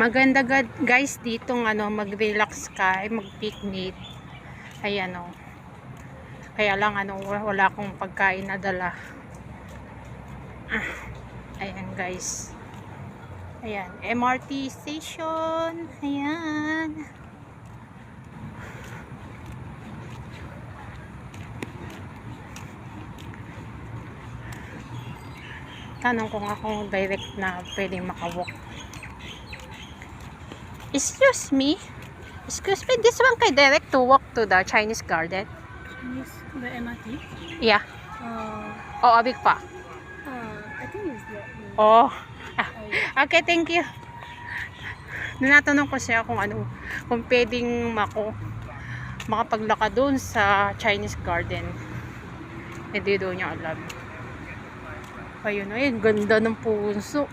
Maganda guys ditong ano, mag-relax ka, mag-picnic. Ayan o. Kaya lang ano, wala akong pagkain na dala. Ayan guys. Ayan, MRT station. Ayan. Tanong ko nga kung direct na pwedeng makawalk. Excuse me. Excuse me, this one kay direct to walk to the Chinese garden? Yes, the MRT. Yeah. Oh, abig pa. I think it's that. Oh. Yeah. Okay, thank you. Natanong ko siya kung ano, kung pwedeng makapaglakad doon sa Chinese garden. Hindi doon niya alam. Ayun, ay, ganda ng puso.